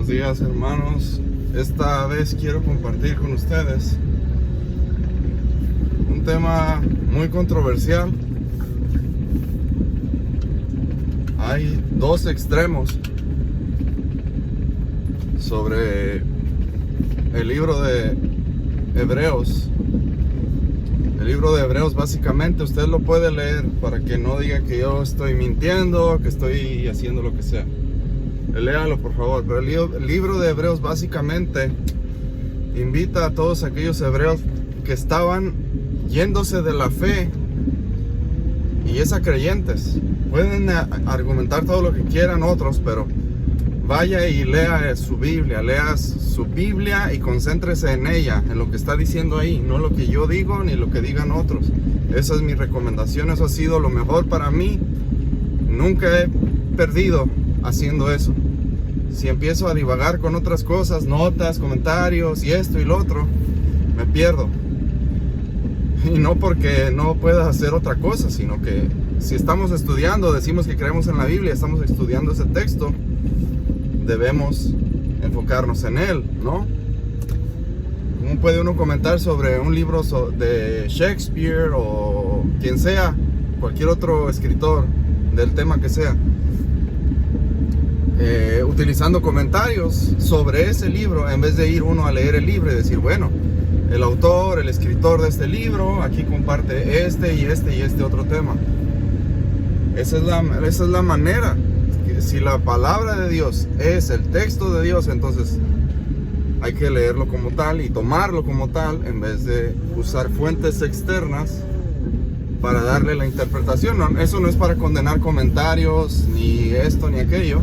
Buenos días, hermanos. Esta vez quiero compartir con ustedes un tema muy controversial. Hay dos extremos sobre el libro de Hebreos. El libro de Hebreos, básicamente, usted lo puede leer para que no diga que yo estoy mintiendo, que estoy haciendo lo que sea. Léalo, por favor. Pero el libro de Hebreos básicamente invita a todos aquellos hebreos que estaban yéndose de la fe, y es a creyentes. Pueden argumentar todo lo que quieran otros, pero vaya y lea su Biblia y concéntrese en ella, en lo que está diciendo ahí, no lo que yo digo ni lo que digan otros. Esa es mi recomendación, eso ha sido lo mejor para mí. Nunca he perdido haciendo eso. Si empiezo a divagar con otras cosas, notas, comentarios y esto y lo otro, me pierdo. Y no porque no pueda hacer otra cosa, sino que si estamos estudiando, decimos que creemos en la Biblia, estamos estudiando ese texto, debemos enfocarnos en él, ¿no? ¿Cómo puede uno comentar sobre un libro de Shakespeare o quien sea, cualquier otro escritor del tema que sea, utilizando comentarios sobre ese libro, en vez de ir uno a leer el libro y decir, bueno, el autor, el escritor de este libro aquí comparte este y este otro tema? Esa es la manera. Si la palabra de Dios es el texto de Dios, entonces hay que leerlo como tal y tomarlo como tal, en vez de usar fuentes externas para darle la interpretación. No, eso no es para condenar comentarios, ni esto ni aquello.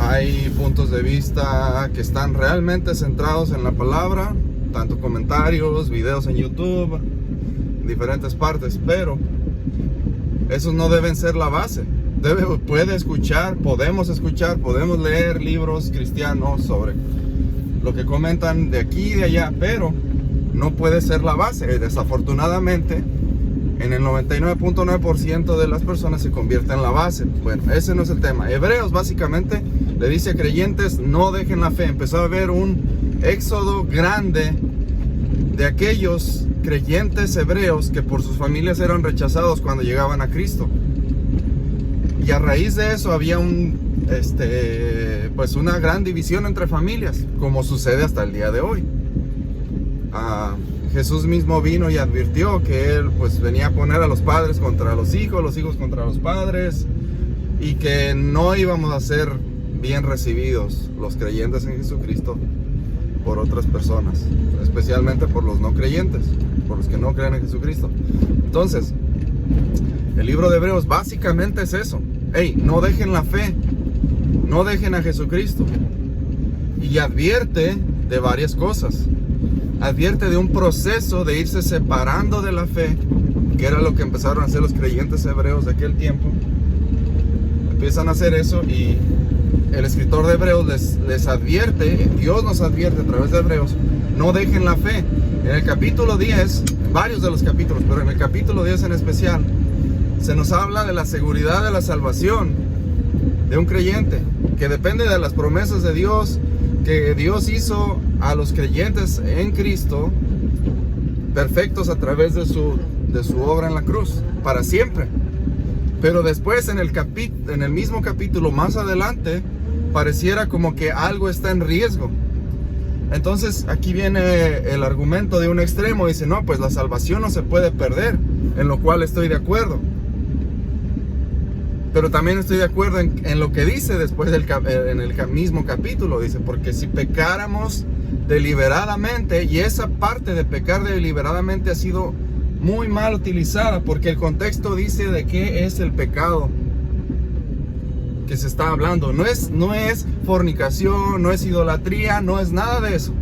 Hay puntos de vista que están realmente centrados en la palabra, tanto comentarios, videos en YouTube, diferentes partes, pero esos no deben ser la base. Podemos leer libros cristianos sobre lo que comentan de aquí y de allá, pero no puede ser la base. Desafortunadamente, en el 99.9% de las personas se convierte en la base. Bueno, ese no es el tema. Hebreos básicamente le dice a creyentes, no dejen la fe. Empezó a haber un éxodo grande de aquellos creyentes hebreos que por sus familias eran rechazados cuando llegaban a Cristo. Y a raíz de eso había una gran división entre familias, como sucede hasta el día de hoy. Jesús mismo vino y advirtió que él venía a poner a los padres contra los hijos contra los padres, y que no íbamos a ser bien recibidos los creyentes en Jesucristo por otras personas, especialmente por los no creyentes, por los que no creen en Jesucristo. Entonces, el libro de Hebreos básicamente es eso. Hey, no dejen la fe, no dejen a Jesucristo. Y advierte de varias cosas. Advierte de un proceso de irse separando de la fe, que era lo que empezaron a hacer los creyentes hebreos de aquel tiempo. Empiezan a hacer eso, y el escritor de Hebreos les advierte, Dios nos advierte a través de Hebreos, no dejen la fe. En el capítulo 10, varios de los capítulos, pero en el capítulo 10 en especial, se nos habla de la seguridad de la salvación de un creyente, que depende de las promesas de Dios, que Dios hizo a los creyentes en Cristo perfectos a través de su obra en la cruz, para siempre. Pero después en el mismo capítulo, más adelante, pareciera como que algo está en riesgo. Entonces aquí viene el argumento de un extremo, dice, no, pues la salvación no se puede perder, en lo cual estoy de acuerdo. Pero también estoy de acuerdo en lo que dice después en el mismo capítulo. Dice, porque si pecáramos deliberadamente, y esa parte de pecar deliberadamente ha sido muy mal utilizada, porque el contexto dice de qué es el pecado que se está hablando. No es fornicación, no es idolatría, no es nada de eso.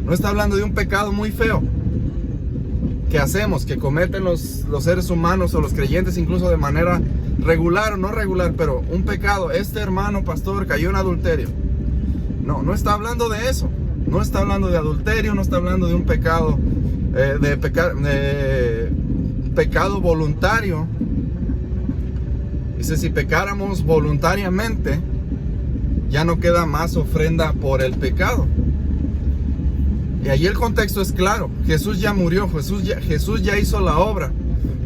No está hablando de un pecado muy feo que hacemos, que cometen los seres humanos o los creyentes, incluso de manera regular o no regular, pero un pecado. Este hermano pastor cayó en adulterio. No está hablando de eso. No está hablando de adulterio, no está hablando de un pecado, de pecado voluntario. Dice, si pecáramos voluntariamente, ya no queda más ofrenda por el pecado. Y ahí el contexto es claro. Jesús ya murió, Jesús ya hizo la obra.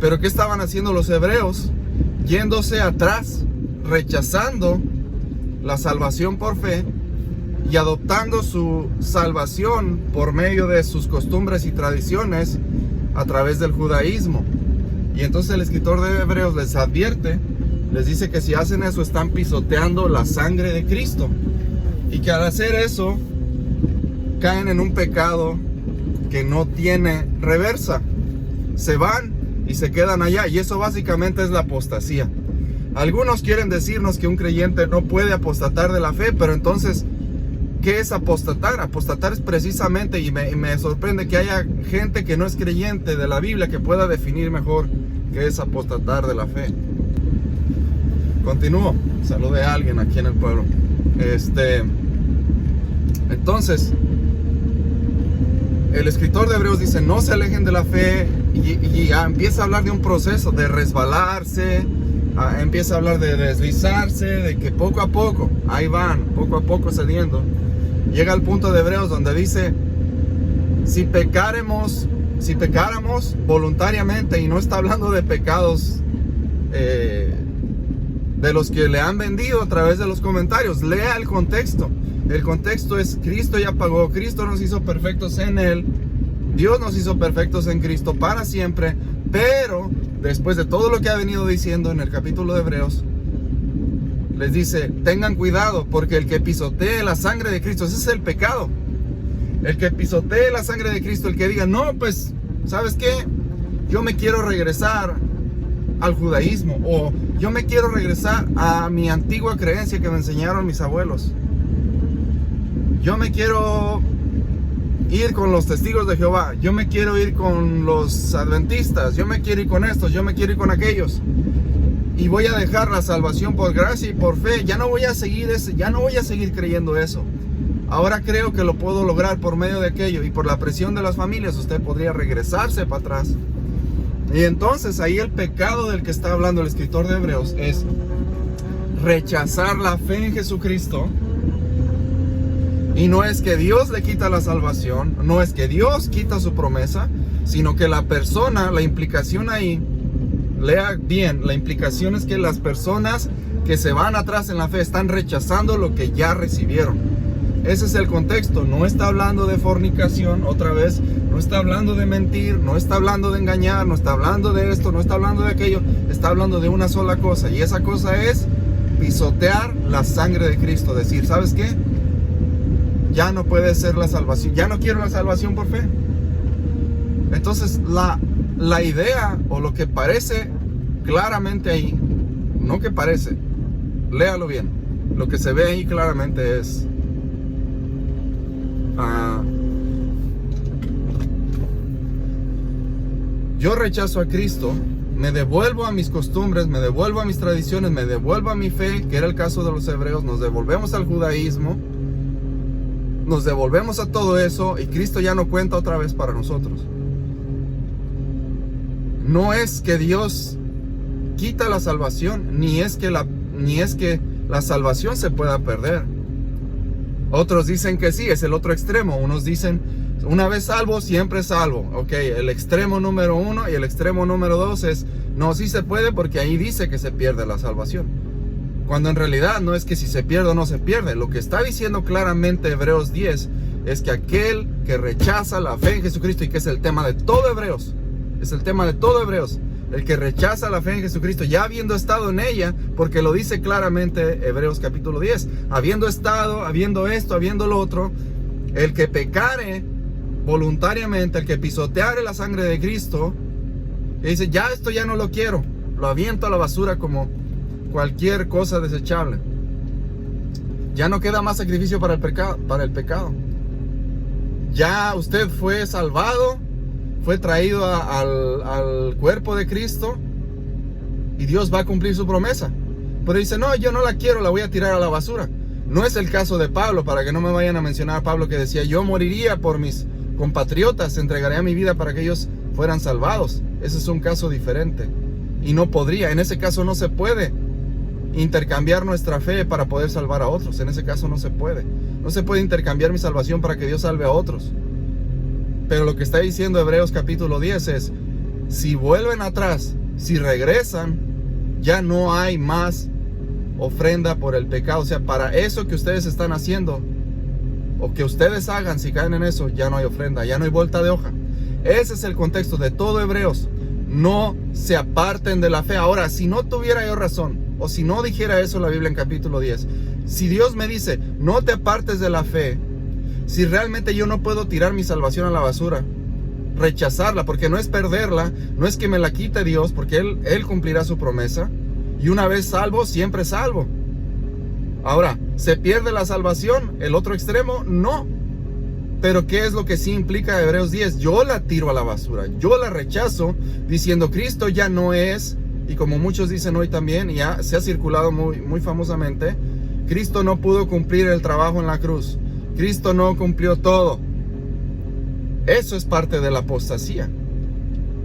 Pero ¿qué estaban haciendo los hebreos? Yéndose atrás, rechazando la salvación por fe y adoptando su salvación por medio de sus costumbres y tradiciones a través del judaísmo. Y entonces el escritor de Hebreos les advierte, les dice que si hacen eso están pisoteando la sangre de Cristo, y que al hacer eso caen en un pecado que no tiene reversa. Se van y se quedan allá, y eso básicamente es la apostasía. Algunos quieren decirnos que un creyente no puede apostatar de la fe, pero entonces, ¿qué es apostatar? Apostatar es precisamente, y me sorprende que haya gente que no es creyente de la Biblia que pueda definir mejor qué es apostatar de la fe. Continúo, salude a alguien aquí en el pueblo. Entonces, el escritor de Hebreos dice, no se alejen de la fe, y empieza a hablar de un proceso de resbalarse, empieza a hablar de deslizarse, de que poco a poco, ahí van, poco a poco cediendo. Llega al punto de Hebreos donde dice, si pecáramos voluntariamente, y no está hablando de pecados de los que le han vendido a través de los comentarios. Lea el contexto. El contexto es: Cristo ya pagó, Cristo nos hizo perfectos en Él, Dios nos hizo perfectos en Cristo para siempre. Pero después de todo lo que ha venido diciendo en el capítulo de Hebreos, les dice: tengan cuidado, porque el que pisotee la sangre de Cristo, ese es el pecado. El que pisotee la sangre de Cristo, el que diga, no, pues, ¿sabes qué? Yo me quiero regresar al judaísmo, o yo me quiero regresar a mi antigua creencia que me enseñaron mis abuelos. Yo me quiero ir con los testigos de Jehová, yo me quiero ir con los adventistas, yo me quiero ir con estos, yo me quiero ir con aquellos, y voy a dejar la salvación por gracia y por fe. Ya no voy a seguir creyendo eso. Ahora creo que lo puedo lograr por medio de aquello, y por la presión de las familias usted podría regresarse para atrás. Y entonces ahí el pecado del que está hablando el escritor de Hebreos es rechazar la fe en Jesucristo. Y no es que Dios le quita la salvación, no es que Dios quita su promesa, sino que la persona, la implicación ahí, lea bien, la implicación es que las personas que se van atrás en la fe están rechazando lo que ya recibieron. Ese es el contexto. No está hablando de fornicación, otra vez, no está hablando de mentir, no está hablando de engañar, no está hablando de esto, no está hablando de aquello, está hablando de una sola cosa, y esa cosa es pisotear la sangre de Cristo. Decir, ¿sabes qué? Ya no puede ser la salvación, ya no quiero la salvación por fe. Entonces la idea, o lo que parece claramente ahí, no que parece, léalo bien, lo que se ve ahí claramente es yo rechazo a Cristo, me devuelvo a mis costumbres, me devuelvo a mis tradiciones, me devuelvo a mi fe, que era el caso de los hebreos, nos devolvemos al judaísmo, nos devolvemos a todo eso, y Cristo ya no cuenta otra vez para nosotros. No es que Dios quita la salvación, ni es que la salvación se pueda perder. Otros dicen que sí, es el otro extremo. Unos dicen, una vez salvo, siempre salvo. Ok, el extremo número 1, y el extremo número 2 es, no, sí se puede, porque ahí dice que se pierde la salvación. Cuando en realidad no es que si se pierde o no se pierde. Lo que está diciendo claramente Hebreos 10 es que aquel que rechaza la fe en Jesucristo, y que es el tema de todo Hebreos, es el tema de todo Hebreos, el que rechaza la fe en Jesucristo, ya habiendo estado en ella, porque lo dice claramente Hebreos capítulo 10, habiendo estado, habiendo esto, habiendo lo otro, el que pecare voluntariamente, el que pisoteare la sangre de Cristo, y dice, ya esto ya no lo quiero, lo aviento a la basura como cualquier cosa desechable. Ya no queda más sacrificio para el pecado. Ya usted fue salvado, fue traído al cuerpo de Cristo, y Dios va a cumplir su promesa. Pero dice, no, yo no la quiero, la voy a tirar a la basura. No es el caso de Pablo, para que no me vayan a mencionar a Pablo, que decía, yo moriría por mis compatriotas, entregaría mi vida para que ellos fueran salvados. Ese es un caso diferente, y no podría, en ese caso no se puede intercambiar nuestra fe para poder salvar a otros. En ese caso no se puede. No se puede intercambiar mi salvación para que Dios salve a otros. Pero lo que está diciendo Hebreos capítulo 10 es, si vuelven atrás, si regresan, ya no hay más ofrenda por el pecado. O sea, para eso que ustedes están haciendo, o que ustedes hagan, si caen en eso, ya no hay ofrenda, ya no hay vuelta de hoja. Ese es el contexto de todo Hebreos. No se aparten de la fe. Ahora, si no tuviera yo razón, o si no dijera eso la Biblia en capítulo 10, si Dios me dice, no te apartes de la fe, si realmente yo no puedo tirar mi salvación a la basura, rechazarla, porque no es perderla, no es que me la quite Dios, porque Él cumplirá su promesa, y una vez salvo, siempre salvo. Ahora, ¿se pierde la salvación? ¿El otro extremo? No. Pero ¿qué es lo que sí implica Hebreos 10? Yo la tiro a la basura, yo la rechazo, diciendo Cristo ya no es, y como muchos dicen hoy también, ya se ha circulado muy famosamente, Cristo no pudo cumplir el trabajo en la cruz, Cristo no cumplió todo. Eso es parte de la apostasía.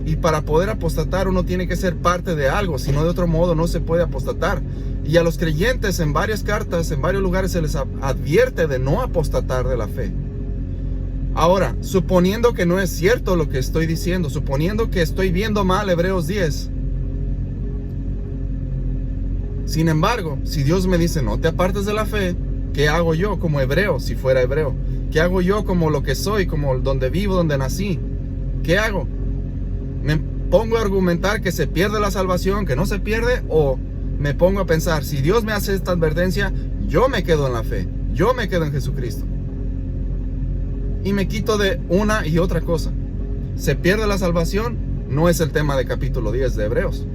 Y para poder apostatar uno tiene que ser parte de algo, si no de otro modo no se puede apostatar. Y a los creyentes en varias cartas, en varios lugares se les advierte de no apostatar de la fe. Ahora, suponiendo que no es cierto lo que estoy diciendo, suponiendo que estoy viendo mal Hebreos 10, sin embargo, si Dios me dice no te apartes de la fe, ¿qué hago yo como hebreo, si fuera hebreo? ¿Qué hago yo como lo que soy, como donde vivo, donde nací? ¿Qué hago? ¿Me pongo a argumentar que se pierde la salvación, que no se pierde? ¿O me pongo a pensar, si Dios me hace esta advertencia, yo me quedo en la fe, yo me quedo en Jesucristo? Y me quito de una y otra cosa. ¿Se pierde la salvación? No es el tema de capítulo 10 de Hebreos.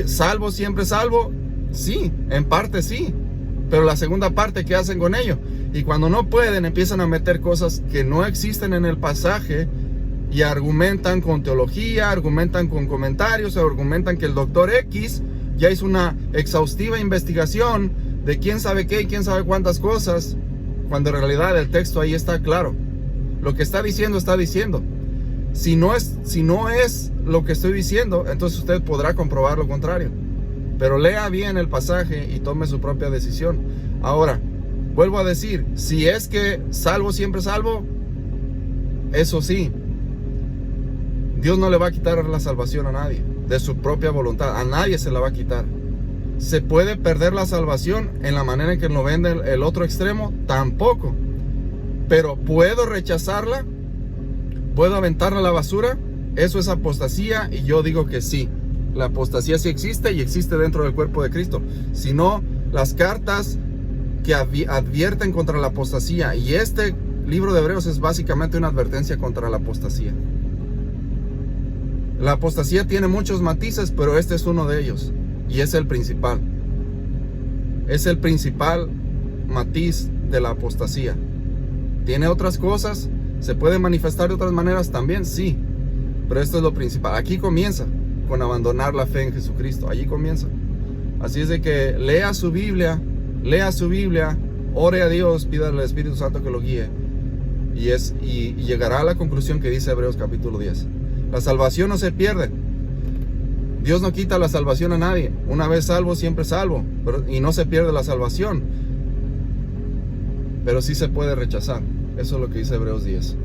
¿Salvo, siempre salvo? Sí, en parte sí. Pero la segunda parte, ¿qué hacen con ello? Y cuando no pueden, empiezan a meter cosas que no existen en el pasaje y argumentan con teología, argumentan con comentarios, argumentan que el doctor X ya hizo una exhaustiva investigación de quién sabe qué y quién sabe cuántas cosas, cuando en realidad el texto ahí está claro. Lo que está diciendo, está diciendo. Si no es lo que estoy diciendo, entonces usted podrá comprobar lo contrario. Pero lea bien el pasaje y tome su propia decisión. Ahora, vuelvo a decir, si es que salvo, siempre salvo, eso sí, Dios no le va a quitar la salvación a nadie, de su propia voluntad. A nadie se la va a quitar. ¿Se puede perder la salvación en la manera en que lo vende el otro extremo? Tampoco. Pero ¿puedo rechazarla? ¿Puedo aventarla a la basura? Eso es apostasía, y yo digo que sí. La apostasía sí existe, y existe dentro del cuerpo de Cristo. Si no, las cartas que advierten contra la apostasía, y este libro de Hebreos es básicamente una advertencia contra la apostasía. La apostasía tiene muchos matices, pero este es uno de ellos, y es el principal. Es el principal matiz de la apostasía. ¿Tiene otras cosas? ¿Se puede manifestar de otras maneras también? Sí, pero esto es lo principal. Aquí comienza con abandonar la fe en Jesucristo. Allí comienza. Así es de que lea su Biblia, ore a Dios, pídale al Espíritu Santo que lo guíe, y llegará a la conclusión que dice Hebreos capítulo 10. La salvación no se pierde. Dios no quita la salvación a nadie. Una vez salvo, siempre salvo. Y no se pierde la salvación. Pero sí se puede rechazar. Eso es lo que dice Hebreos 10.